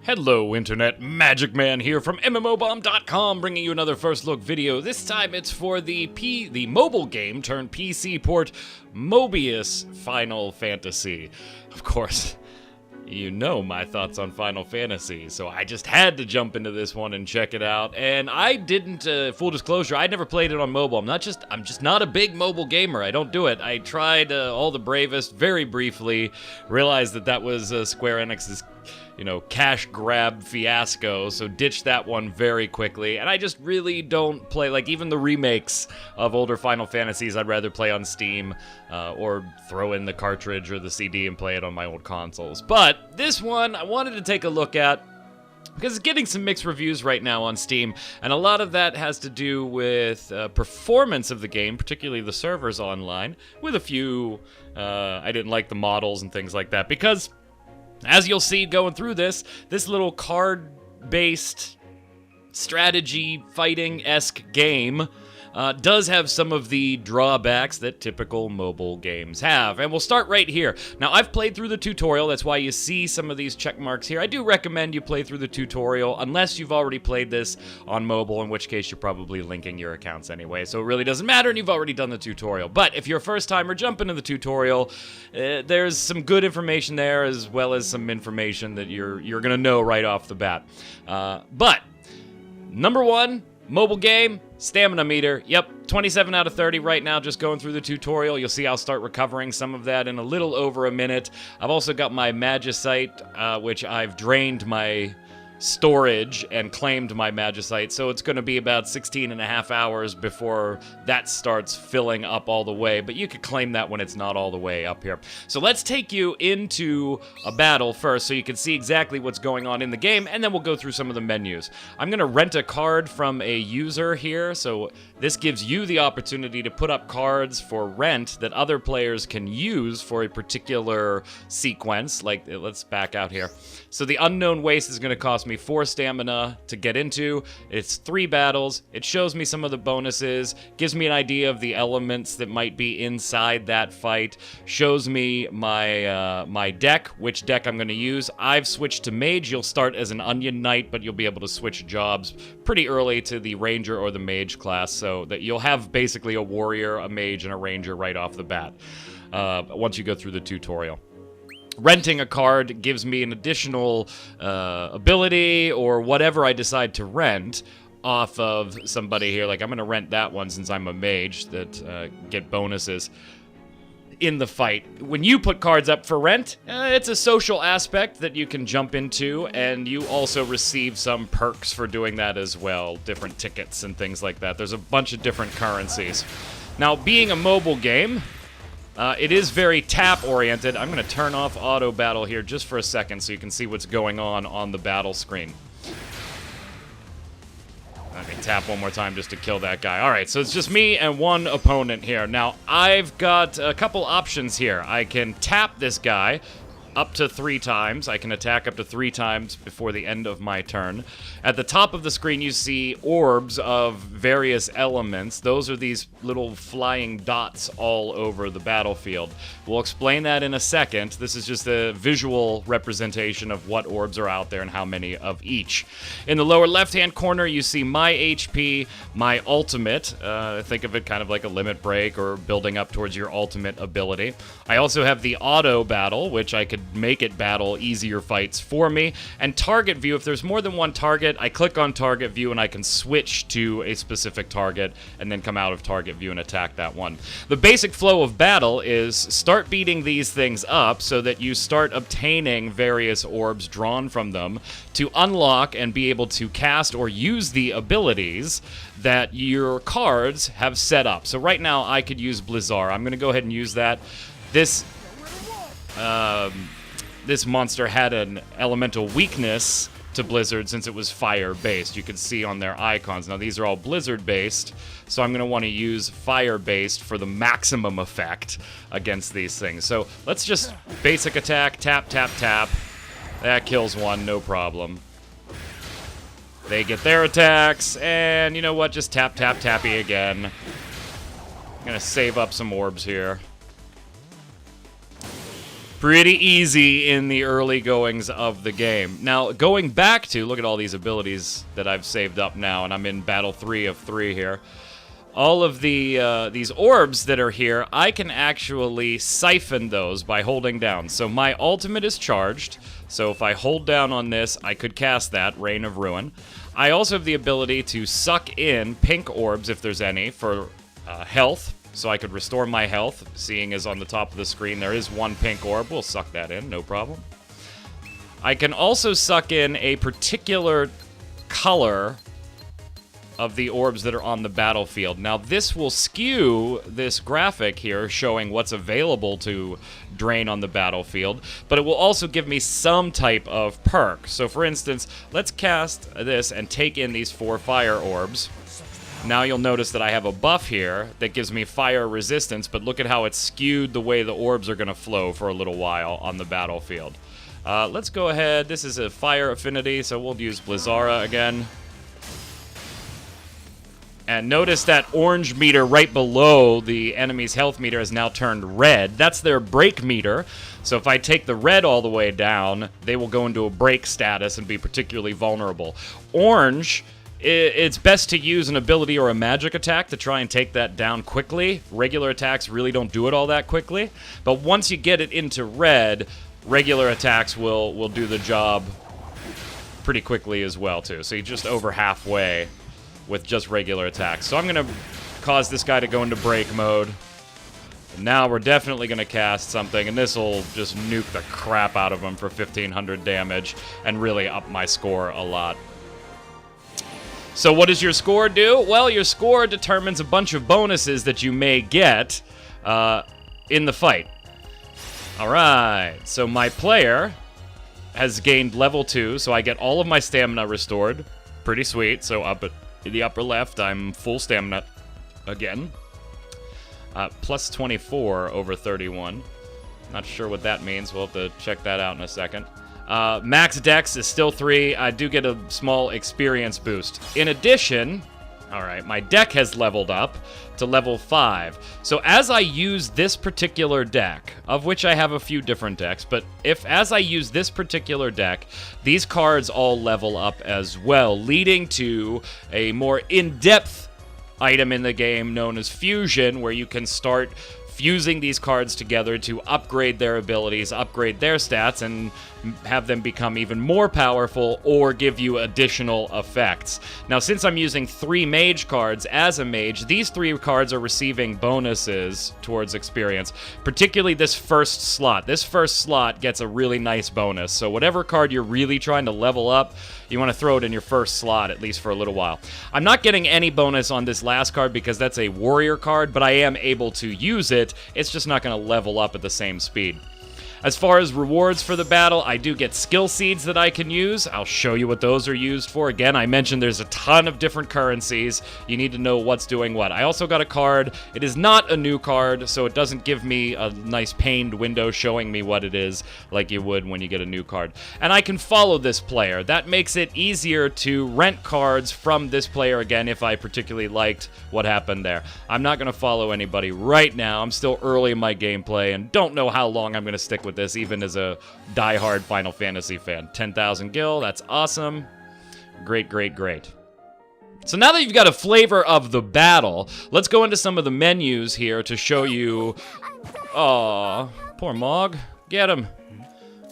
Hello Internet, Magic Man here from MMOBomb.com, bringing you another first look video. This time it's for the mobile game turned PC port, Mobius Final Fantasy. Of course, you know my thoughts on Final Fantasy, so I just had to jump into this one and check it out. And I didn't, full disclosure, I never played it on mobile. I'm just not a big mobile gamer. I don't do it. I tried All the Bravest very briefly, realized that was Square Enix's cash grab fiasco, so ditched that one very quickly, and I just really don't play, like, even the remakes of older Final Fantasies, I'd rather play on Steam, or throw in the cartridge or the CD and play it on my old consoles. But this one, I wanted to take a look at, because it's getting some mixed reviews right now on Steam, and a lot of that has to do with performance of the game, particularly the servers online, with a few, I didn't like the models and things like that, because as you'll see going through this little card-based strategy fighting-esque game does have some of the drawbacks that typical mobile games have. And we'll start right here. Now, I've played through the tutorial. That's why you see some of these check marks here. I do recommend you play through the tutorial, unless you've already played this on mobile, in which case you're probably linking your accounts anyway, so it really doesn't matter, and you've already done the tutorial. But if you're a first-timer, jump into the tutorial. There's some good information there, as well as some information that you're going to know right off the bat. But, number one, mobile game, stamina meter. Yep, 27 out of 30 right now, just going through the tutorial. You'll see I'll start recovering some of that in a little over a minute. I've also got my Magicite, which I've drained my storage and claimed my Magicite, so it's going to be about 16 and a half hours before that starts filling up all the way, but you could claim that when it's not all the way up here. So let's take you into a battle first so you can see exactly what's going on in the game, and then we'll go through some of the menus. I'm going to rent a card from a user here, so this gives you the opportunity to put up cards for rent that other players can use for a particular sequence. Like, let's back out here. So the Unknown Waste is going to cost me 4 stamina to get into. It's 3 battles. It shows me some of the bonuses, gives me an idea of the elements that might be inside that fight, shows me my my deck, which deck I'm going to use. I've switched to Mage. You'll start as an Onion Knight, but you'll be able to switch jobs pretty early to the Ranger or the Mage class, so that you'll have basically a Warrior, a Mage, and a Ranger right off the bat once you go through the tutorial. Renting a card gives me an additional ability or whatever I decide to rent off of somebody here. Like, I'm going to rent that one since I'm a mage that get bonuses in the fight. When you put cards up for rent, it's a social aspect that you can jump into, and you also receive some perks for doing that as well, different tickets and things like that. There's a bunch of different currencies. Now, being a mobile game, it is very tap-oriented. I'm going to turn off auto battle here just for a second so you can see what's going on the battle screen. Let me tap one more time just to kill that guy. Alright, so it's just me and one opponent here. Now, I've got a couple options here. I can tap this guy up to 3 times. I can attack up to 3 times before the end of my turn. At the top of the screen, you see orbs of various elements. Those are these little flying dots all over the battlefield. We'll explain that in a second. This is just a visual representation of what orbs are out there and how many of each. In the lower left-hand corner, you see my HP, my ultimate. Think of it kind of like a limit break or building up towards your ultimate ability. I also have the auto battle, which I could make it battle easier fights for me, and target view. If there's more than one target, I click on target view and I can switch to a specific target and then come out of target view and attack that one. The basic flow of battle is start beating these things up so that you start obtaining various orbs drawn from them to unlock and be able to cast or use the abilities that your cards have set up. So right now I could use Blizzard. I'm going to go ahead and use that. This monster had an elemental weakness to Blizzard since it was fire-based. You can see on their icons. Now, these are all Blizzard-based, so I'm going to want to use fire-based for the maximum effect against these things. So let's just basic attack, tap, tap, tap. That kills one, no problem. They get their attacks, and you know what? Just tap, tap, tappy again. I'm going to save up some orbs here. pretty easy in the early goings of the game. Now, going back to, look at all these abilities that I've saved up now, and I'm in Battle 3 of 3 here. All of the these orbs that are here, I can actually siphon those by holding down. So my ultimate is charged, so if I hold down on this, I could cast that, Rain of Ruin. I also have the ability to suck in pink orbs, if there's any, for health. So I could restore my health, seeing as on the top of the screen there is one pink orb. We'll suck that in, no problem. I can also suck in a particular color of the orbs that are on the battlefield. Now, this will skew this graphic here, showing what's available to drain on the battlefield, but it will also give me some type of perk. So, for instance, let's cast this and take in these 4 fire orbs. Now you'll notice that I have a buff here that gives me fire resistance, but look at how it's skewed the way the orbs are going to flow for a little while on the battlefield. Let's go ahead. This is a fire affinity, so we'll use Blizzara again. And notice that orange meter right below the enemy's health meter has now turned red. That's their break meter. So if I take the red all the way down, they will go into a break status and be particularly vulnerable. Orange, it's best to use an ability or a magic attack to try and take that down quickly. Regular attacks really don't do it all that quickly. But once you get it into red, regular attacks will do the job pretty quickly as well, too. So you're just over halfway with just regular attacks. So I'm going to cause this guy to go into break mode. And now we're definitely going to cast something, and this will just nuke the crap out of him for 1,500 damage and really up my score a lot. So what does your score do? Well, your score determines a bunch of bonuses that you may get in the fight. All right, so my player has gained level 2, so I get all of my stamina restored. Pretty sweet. So up at the upper left, I'm full stamina again. Plus 24 over 31. Not sure what that means. We'll have to check that out in a second. Max Dex is still 3. I do get a small experience boost. In addition, all right, my deck has leveled up to level 5. So as I use this particular deck, of which I have a few different decks, but as I use this particular deck, these cards all level up as well, leading to a more in-depth item in the game known as Fusion, where you can start fusing these cards together to upgrade their abilities, upgrade their stats, and have them become even more powerful or give you additional effects. Now, since I'm using 3 mage cards as a mage, these 3 cards are receiving bonuses towards experience, particularly this first slot. This first slot gets a really nice bonus, so whatever card you're really trying to level up, you want to throw it in your first slot, at least for a little while. I'm not getting any bonus on this last card because that's a warrior card, but I am able to use it. It's just not going to level up at the same speed. As far as rewards for the battle, I do get skill seeds that I can use. I'll show you what those are used for. Again, I mentioned there's a ton of different currencies. You need to know what's doing what. I also got a card. It is not a new card, so it doesn't give me a nice paned window showing me what it is like you would when you get a new card. And I can follow this player. That makes it easier to rent cards from this player again if I particularly liked what happened there. I'm not going to follow anybody right now. I'm still early in my gameplay and don't know how long I'm going to stick with this, even as a die-hard Final Fantasy fan. 10,000 gil, that's awesome. Great, great, great. So now that you've got a flavor of the battle, let's go into some of the menus here to show you... Aw, poor Mog. Get him.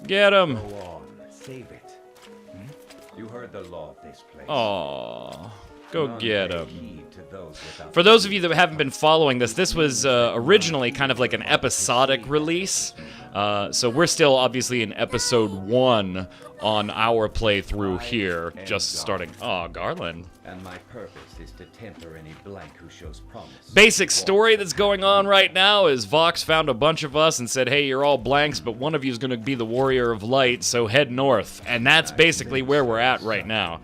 Get him. Go on, save it. You heard the law of this place. Aw, go get him. Heed to those without For those of you that haven't been following this, this was originally kind of like an episodic release. So we're still obviously in episode 1 on our playthrough here, just starting. Oh, Garland. And my purpose is to temper any blank who shows promise. Basic story that's going on right now is Vox found a bunch of us and said, hey, you're all blanks, but one of you is going to be the Warrior of Light, so head north. And that's basically where we're at right now.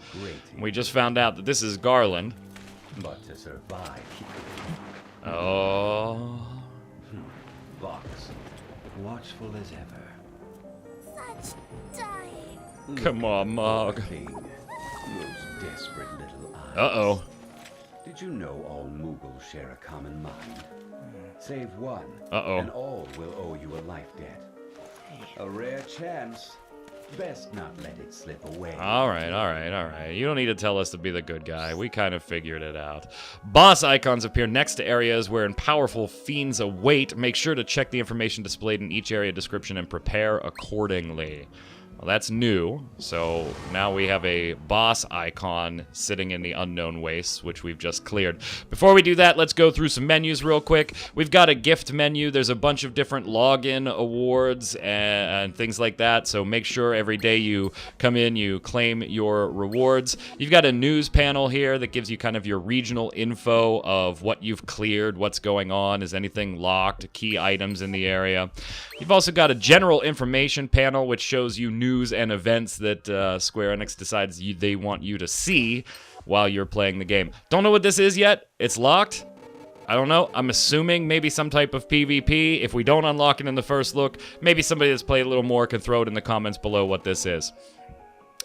We just found out that this is Garland. But to survive. Oh. Vox, watchful as ever. Such dying. Come on, Mog. Those desperate little eyes. Uh-oh. Did you know all Moogles share a common mind? Save one, Uh-oh. and all will owe you a life debt. A rare chance. Best not let it slip away. All right. You don't need to tell us to be the good guy. We kind of figured it out. Boss icons appear next to areas wherein powerful fiends await. Make sure to check the information displayed in each area description and prepare accordingly. Well, that's new, so now we have a boss icon sitting in the unknown wastes, which we've just cleared. Before we do that, let's go through some menus real quick. We've got a gift menu. There's a bunch of different login awards and things like that, so make sure every day you come in, you claim your rewards. You've got a news panel here that gives you kind of your regional info of what you've cleared, what's going on, is anything locked, key items in the area. You've also got a general information panel, which shows you news and events that Square Enix decides they want you to see while you're playing the game. Don't know what this is yet. It's locked. I don't know. I'm assuming maybe some type of PvP. If we don't unlock it in the first look, maybe somebody that's played a little more can throw it in the comments below what this is.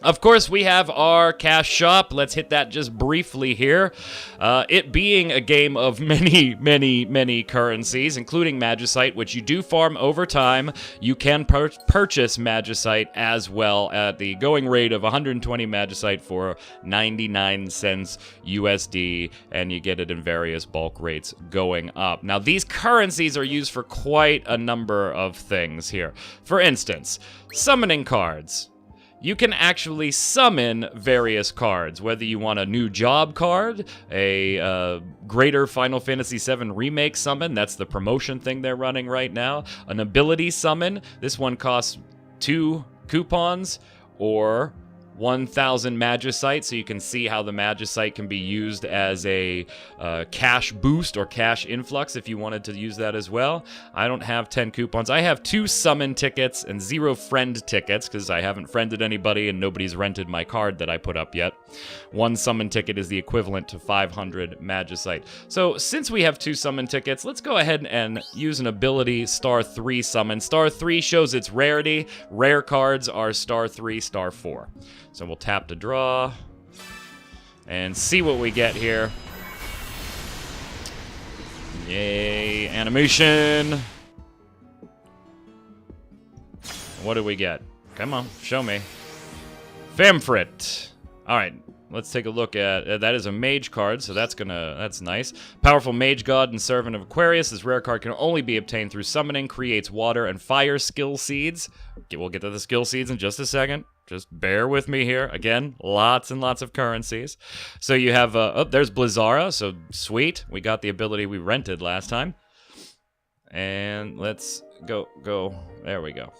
Of course, we have our cash shop. Let's hit that just briefly here. It being a game of many currencies, including Magicite, which you do farm over time. You can purchase Magicite as well at the going rate of 120 Magicite for 99 cents USD, and you get it in various bulk rates going up. Now, these currencies are used for quite a number of things here. For instance, summoning cards. You can actually summon various cards, whether you want a new job card, a greater Final Fantasy VII Remake summon, that's the promotion thing they're running right now, an ability summon, this one costs 2 coupons, or 1,000 Magicite, so you can see how the Magicite can be used as a cash boost or cash influx if you wanted to use that as well. I don't have 10 coupons. I have 2 summon tickets and 0 friend tickets because I haven't friended anybody and nobody's rented my card that I put up yet. 1 summon ticket is the equivalent to 500 Magicite. So since we have 2 summon tickets, let's go ahead and use an ability star 3 summon. Star 3 shows its rarity. Rare cards are star 3, star 4. So we'll tap to draw and see what we get here. Yay, animation. What do we get? Come on, show me. Famfrit. All right, let's take a look at that. Is a mage card, so that's nice. Powerful mage god and servant of Aquarius. This rare card can only be obtained through summoning. Creates water and fire skill seeds. Okay, we'll get to the skill seeds in just a second. Just bear with me here. Again, lots and lots of currencies. So you have, there's Blizzara, so sweet. We got the ability we rented last time. And let's go. There we go.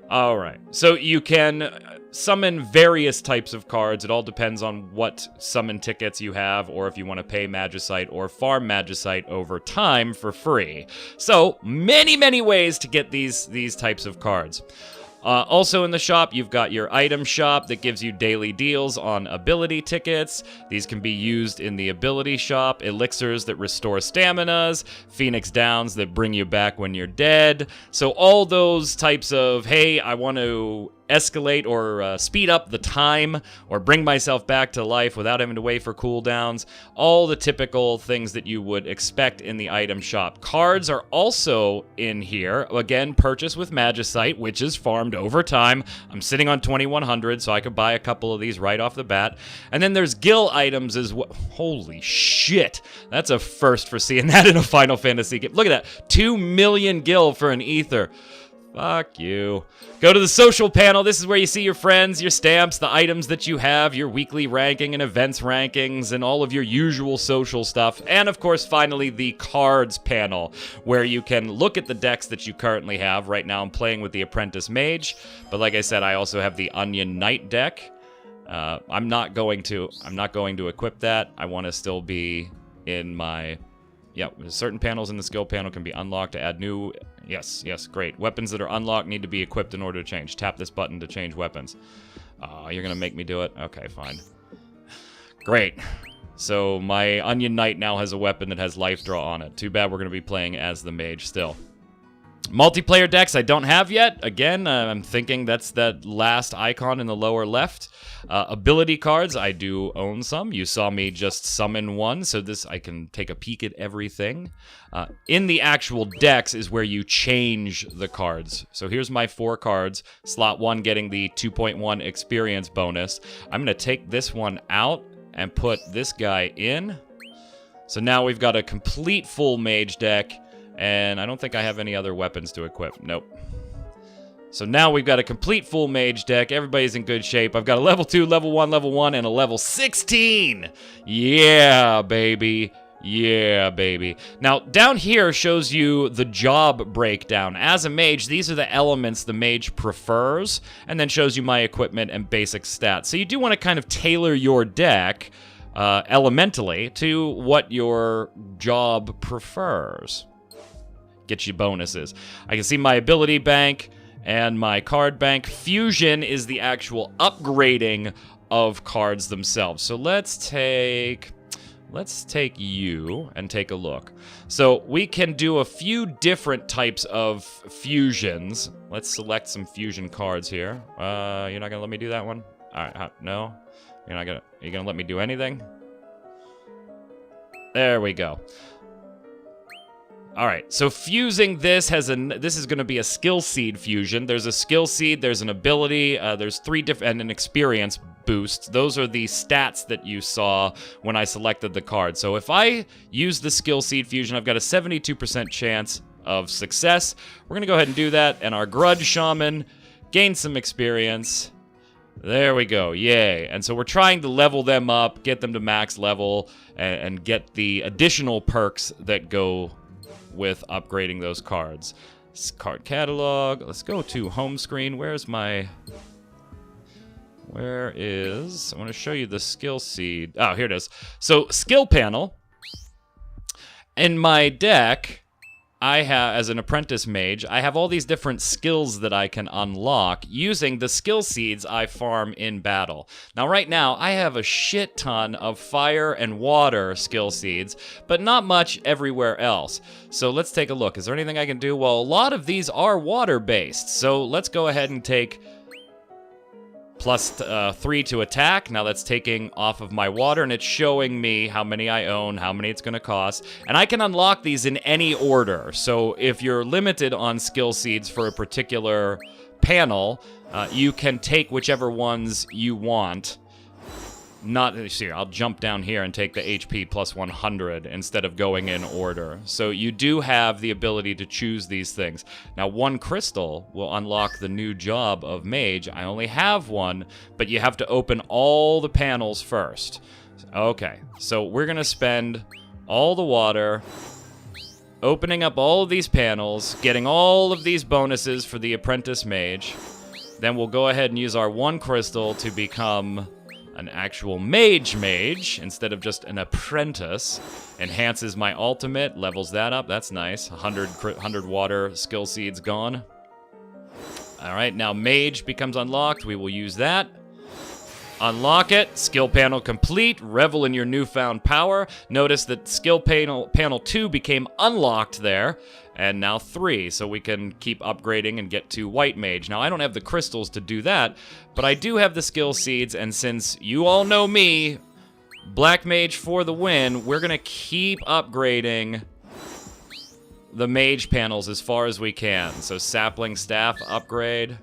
All right. So you can summon various types of cards. It all depends on what summon tickets you have, or if you want to pay Magicite or farm Magicite over time for free. So many ways to get these types of cards. Also in the shop, you've got your item shop that gives you daily deals on ability tickets. These can be used in the ability shop. Elixirs that restore staminas. Phoenix Downs that bring you back when you're dead. So all those types of, hey, I want to escalate or speed up the time or bring myself back to life without having to wait for cooldowns. All the typical things that you would expect in the item shop. Cards are also in here. Again, purchase with Magicite, which is farmed over time. I'm sitting on 2,100, so I could buy a couple of these right off the bat. And then there's gil items as well. Holy shit. That's a first for seeing that in a Final Fantasy game. Look at that. 2 million gil for an ether. Fuck you. Go to the social panel. This is where you see your friends, your stamps, the items that you have, your weekly ranking and events rankings, and all of your usual social stuff. And of course, finally, the cards panel, where you can look at the decks that you currently have. Right now, I'm playing with the Apprentice Mage, but like I said, I also have the Onion Knight deck. I'm not going to equip that. I want to still be in my... Yeah, certain panels in the skill panel can be unlocked to add new... Yes, great. Weapons that are unlocked need to be equipped in order to change. Tap this button to change weapons. You're going to make me do it? Okay, fine. Great. So my Onion Knight now has a weapon that has life draw on it. Too bad we're going to be playing as the mage still. Multiplayer decks I don't have yet. Again, I'm thinking that's that last icon in the lower left. Ability cards, I do own some. You saw me just summon one, so this I can take a peek at everything. In the actual decks is where you change the cards. So here's my 4 cards. Slot 1 getting the 2.1 experience bonus. I'm going to take this one out and put this guy in. So now we've got a complete full mage deck. And I don't think I have any other weapons to equip. Nope. So now we've got a complete full mage deck. Everybody's in good shape. I've got a level 2, level 1, and a level 16. Yeah, baby. Yeah, baby. Now, down here shows you the job breakdown. As a mage, these are the elements the mage prefers, and then shows you my equipment and basic stats. So you do want to kind of tailor your deck elementally to what your job prefers. Get you bonuses. I can see my ability bank and my card bank. Fusion is the actual upgrading of cards themselves. So let's take you and take a look. So we can do a few different types of fusions. Let's select some fusion cards here. You're not gonna let me do that one? All right, no. Are you gonna let me do anything? There we go. All right, so fusing this this is going to be a skill seed fusion. There's a skill seed, there's an ability, there's 3 different, and an experience boost. Those are the stats that you saw when I selected the card. So if I use the skill seed fusion, I've got a 72% chance of success. We're going to go ahead and do that, and our grudge shaman gains some experience. There we go, yay. And so we're trying to level them up, get them to max level, and get the additional perks that go with upgrading those cards. Card catalog. Let's go to home screen. I want to show you the skill seed. Oh, here it is. So skill panel. In my deck, I have, as an apprentice mage, I have all these different skills that I can unlock using the skill seeds I farm in battle. Now, right now, I have a shit ton of fire and water skill seeds, but not much everywhere else. So let's take a look. Is there anything I can do? Well, a lot of these are water-based, so let's go ahead and take plus 3 to attack. Now that's taking off of my water, and it's showing me how many I own, how many it's going to cost. And I can unlock these in any order. So if you're limited on skill seeds for a particular panel, you can take whichever ones you want. Here, I'll jump down here and take the HP plus 100 instead of going in order. So you do have the ability to choose these things. Now, 1 crystal will unlock the new job of mage. I only have 1, but you have to open all the panels first. Okay, so we're going to spend all the water opening up all of these panels, getting all of these bonuses for the apprentice mage. Then we'll go ahead and use our 1 crystal to become an actual mage instead of just an apprentice. Enhances my ultimate, levels that up. That's nice. 100 water skill seeds gone. All right, now mage becomes unlocked. We will use that. Unlock it. Skill panel complete. Revel in your newfound power. Notice that skill panel 2 became unlocked there. And now 3, so we can keep upgrading and get to white mage. Now, I don't have the crystals to do that, but I do have the skill seeds, and since you all know me, black mage for the win, we're going to keep upgrading the mage panels as far as we can. So sapling staff upgrade.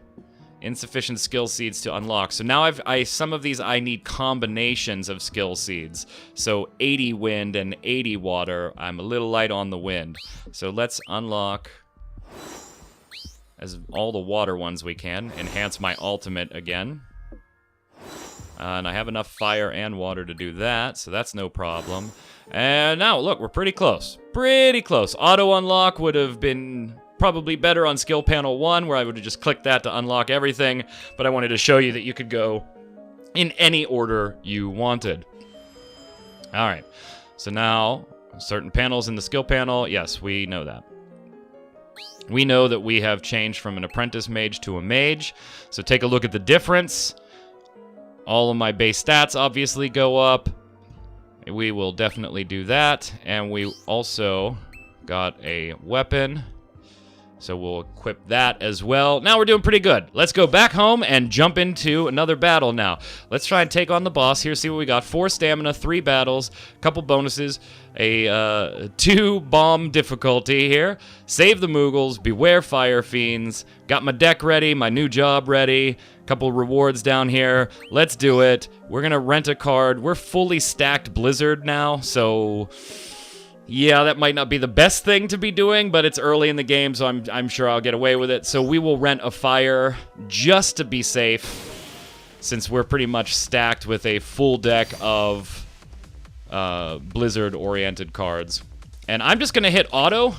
Insufficient skill seeds to unlock. So now some of these I need combinations of skill seeds. So 80 wind and 80 water. I'm a little light on the wind. So let's unlock as all the water ones we can. Enhance my ultimate again. And I have enough fire and water to do that, so that's no problem. And now, look, we're pretty close. Pretty close. Auto unlock would have been probably better on skill panel 1, where I would have just clicked that to unlock everything, but I wanted to show you that you could go in any order you wanted. All right, so now certain panels in the skill panel, yes, we know that. We know that we have changed from an apprentice mage to a mage, so take a look at the difference. All of my base stats obviously go up. We will definitely do that, and we also got a weapon. So we'll equip that as well. Now we're doing pretty good. Let's go back home and jump into another battle now. Let's try and take on the boss here, see what we got. 4 stamina, 3 battles, couple bonuses, a 2 bomb difficulty here. Save the Moogles, beware fire fiends. Got my deck ready, my new job ready. Couple rewards down here. Let's do it. We're gonna rent a card. We're fully stacked Blizzard now, so yeah, that might not be the best thing to be doing, but it's early in the game, so I'm sure I'll get away with it. So we will rent a fire just to be safe, since we're pretty much stacked with a full deck of Blizzard-oriented cards. And I'm just gonna hit auto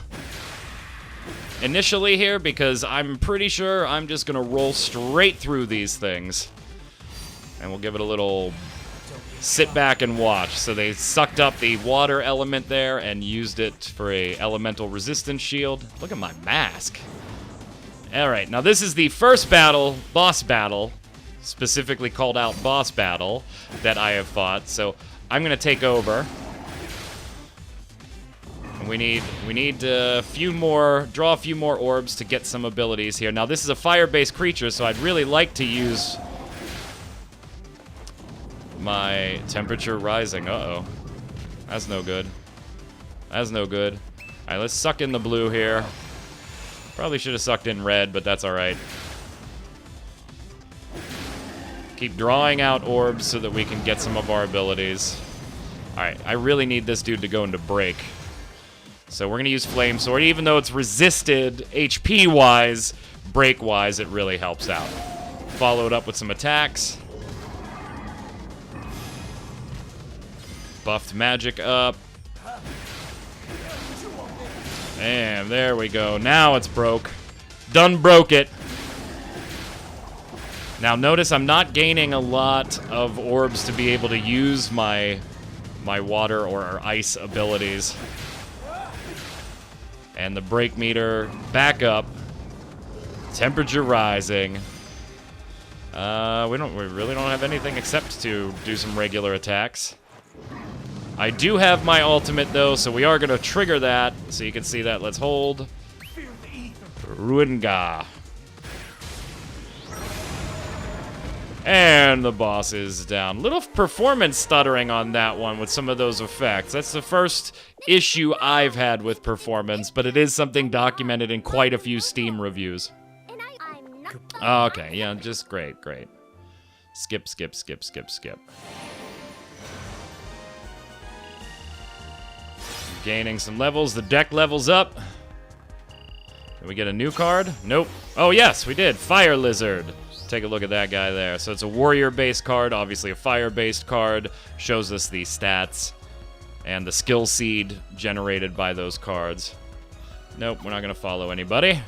initially here, because I'm pretty sure I'm just gonna roll straight through these things. And we'll give it a little sit back and watch. So they sucked up the water element there and used it for a elemental resistance shield. Look at my mask. All right, now this is the first battle, boss battle, specifically called out boss battle, that I have fought. So I'm gonna take over. And we need a few more, draw a few more orbs to get some abilities here. Now this is a fire-based creature, so I'd really like to use my temperature rising. Uh-oh. That's no good. That's no good. All right, let's suck in the blue here. Probably should have sucked in red, but that's all right. Keep drawing out orbs so that we can get some of our abilities. All right, I really need this dude to go into break. So we're going to use Flame Sword. Even though it's resisted HP-wise, break-wise, it really helps out. Followed up with some attacks. Buffed magic up. And there we go. Now it's broke. Done broke it. Now notice I'm not gaining a lot of orbs to be able to use my water or ice abilities. And the break meter back up. Temperature rising. We really don't have anything except to do some regular attacks. I do have my ultimate, though, so we are going to trigger that. So you can see that. Let's hold. Ruinga. And the boss is down. Little performance stuttering on that one with some of those effects. That's the first issue I've had with performance, but it is something documented in quite a few Steam reviews. Okay, yeah, just great. Skip. Gaining some levels. The deck levels up. Can we get a new card? Nope. Oh, yes, we did. Fire Lizard. Take a look at that guy there. So it's a warrior-based card, obviously a fire-based card. Shows us the stats and the skill seed generated by those cards. Nope, we're not going to follow anybody.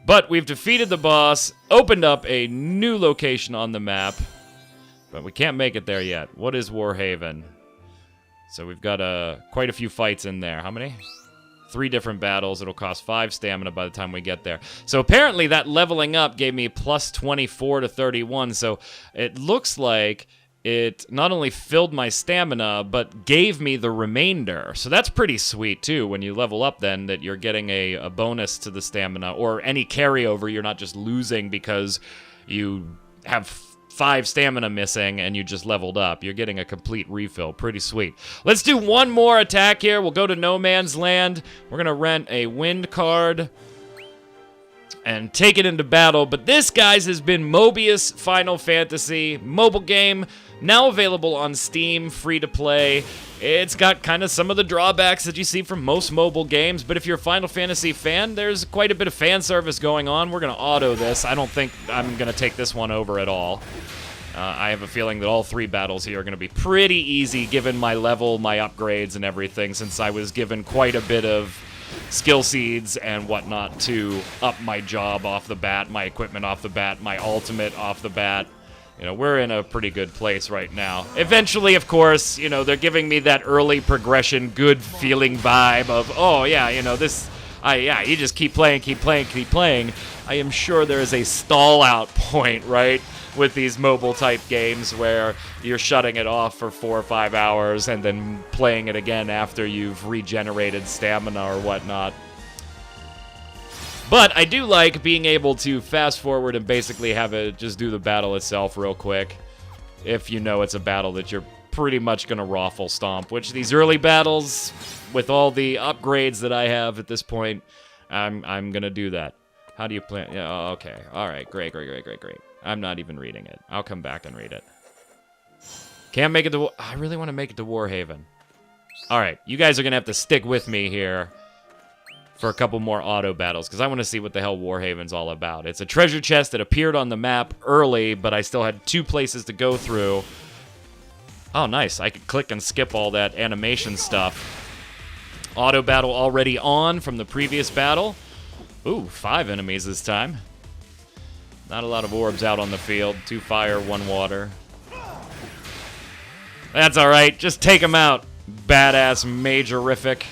But we've defeated the boss, opened up a new location on the map, but we can't make it there yet. What is Warhaven? So we've got quite a few fights in there. How many? 3 different battles. It'll cost 5 stamina by the time we get there. So apparently that leveling up gave me plus 24 to 31. So it looks like it not only filled my stamina, but gave me the remainder. So that's pretty sweet, too, when you level up then, that you're getting a bonus to the stamina, or any carryover. You're not just losing because you have 5 stamina missing and you just leveled up. You're getting a complete refill. Pretty sweet. Let's do one more attack here. We'll go to No Man's Land. We're going to rent a wind card and take it into battle. But this, guys, has been Mobius Final Fantasy mobile game, now available on Steam, free to play. It's got kind of some of the drawbacks that you see from most mobile games, but if you're a Final Fantasy fan, there's quite a bit of fan service going on. We're going to auto this. I don't think I'm going to take this one over at all. I have a feeling that all 3 battles here are going to be pretty easy, given my level, my upgrades, and everything, since I was given quite a bit of skill seeds and whatnot to up my job off the bat, my equipment off the bat, my ultimate off the bat. You know, we're in a pretty good place right now. Eventually, of course, you know, they're giving me that early progression, good feeling vibe of, oh, yeah, you know, this, you just keep playing. I am sure there is a stall out point, right, with these mobile type games where you're shutting it off for 4 or 5 hours and then playing it again after you've regenerated stamina or whatnot. But I do like being able to fast forward and basically have it just do the battle itself real quick. If you know it's a battle that you're pretty much going to raffle stomp, which these early battles, with all the upgrades that I have at this point, I'm going to do that. How do you plan? Yeah, oh, okay. All right, great. I'm not even reading it. I'll come back and read it. Can't make it to... I really want to make it to Warhaven. All right, you guys are going to have to stick with me here for a couple more auto battles, because I want to see what the hell Warhaven's all about. It's a treasure chest that appeared on the map early, but I still had 2 places to go through. Oh, nice. I could click and skip all that animation stuff. Auto battle already on from the previous battle. Ooh, 5 enemies this time. Not a lot of orbs out on the field. 2 fire, 1 water. That's all right. Just take them out. Badass majorific.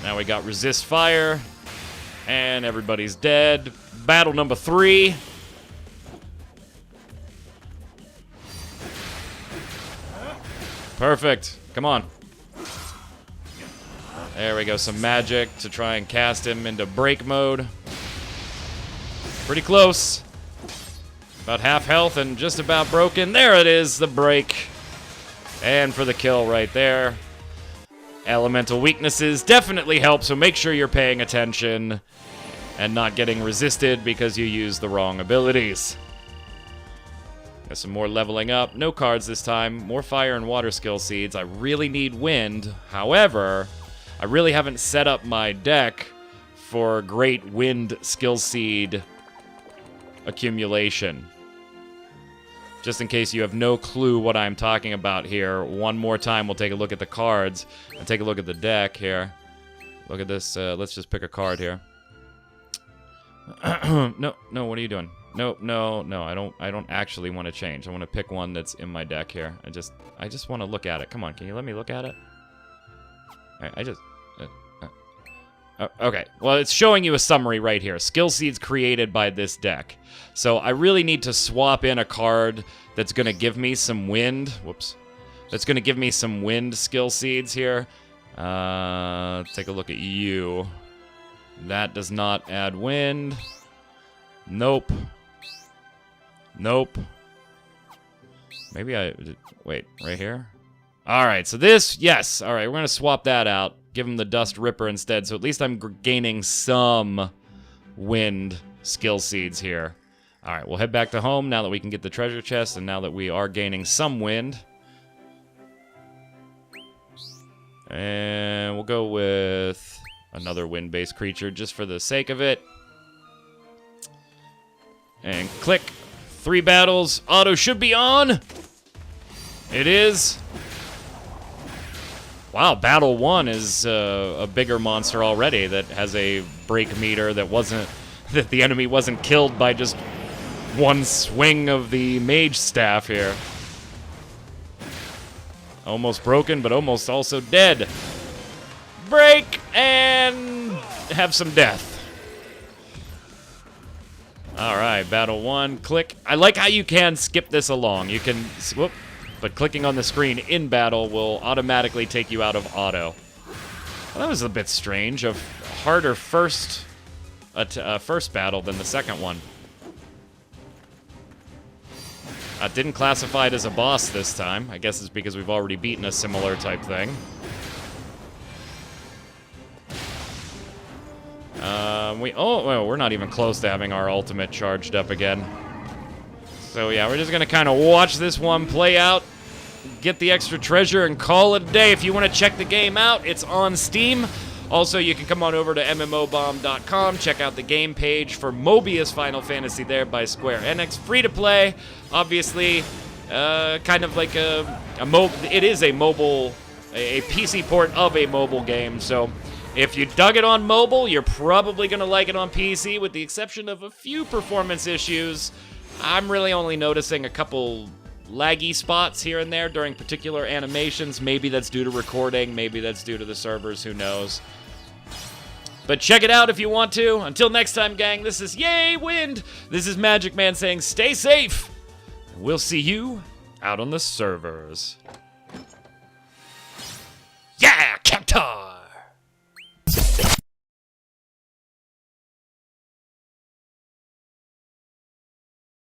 Now we got resist fire. And everybody's dead. Battle number 3. Perfect. Come on. There we go. Some magic to try and cast him into break mode. Pretty close. About half health and just about broken. There it is, the break. And for the kill right there. Elemental weaknesses definitely help, so make sure you're paying attention and not getting resisted because you use the wrong abilities. Got some more leveling up. No cards this time. More fire and water skill seeds. I really need wind. However, I really haven't set up my deck for great wind skill seed accumulation. Just in case you have no clue what I'm talking about here, one more time we'll take a look at the cards and take a look at the deck here. Look at this. Let's just pick a card here. No, what are you doing? No, I don't actually want to change. I want to pick one that's in my deck here. I just want to look at it. Come on, can you let me look at it? Okay, well, it's showing you a summary right here. Skill seeds created by this deck. So I really need to swap in a card that's going to give me some wind. Whoops. That's going to give me some wind skill seeds here. Take a look at you. That does not add wind. Nope. Maybe wait, right here? All right, so this, yes. All right, we're going to swap that out. Give him the Dust Ripper instead, so at least I'm gaining some wind skill seeds here. All right, we'll head back to home now that we can get the treasure chest and now that we are gaining some wind. And we'll go with another wind-based creature just for the sake of it. And click. 3 battles. Auto should be on. It is. Wow, battle 1 is a bigger monster already that has a break meter that the enemy wasn't killed by just one swing of the mage staff here. Almost broken, but almost also dead. Break and have some death. All right, battle 1, click. I like how you can skip this along. You can, whoop. But clicking on the screen in battle will automatically take you out of auto. Well, that was a bit strange. A harder first battle than the second one. Didn't classify it as a boss this time. I guess it's because we've already beaten a similar type thing. We're not even close to having our ultimate charged up again. So yeah, we're just gonna kind of watch this one play out, get the extra treasure, and call it a day. If you want to check the game out, it's on Steam. Also, you can come on over to MMOBomb.com, check out the game page for Mobius Final Fantasy there by Square Enix. Free to play, obviously, kind of like it is a PC port of a mobile game, so if you dug it on mobile, you're probably going to like it on PC, with the exception of a few performance issues. I'm really only noticing a couple laggy spots here and there during particular animations. Maybe that's due to recording, maybe that's due to the servers, who knows. But check it out if you want to. Until next time, gang, this is Yay Wind! This is Magic Man saying stay safe! We'll see you out on the servers.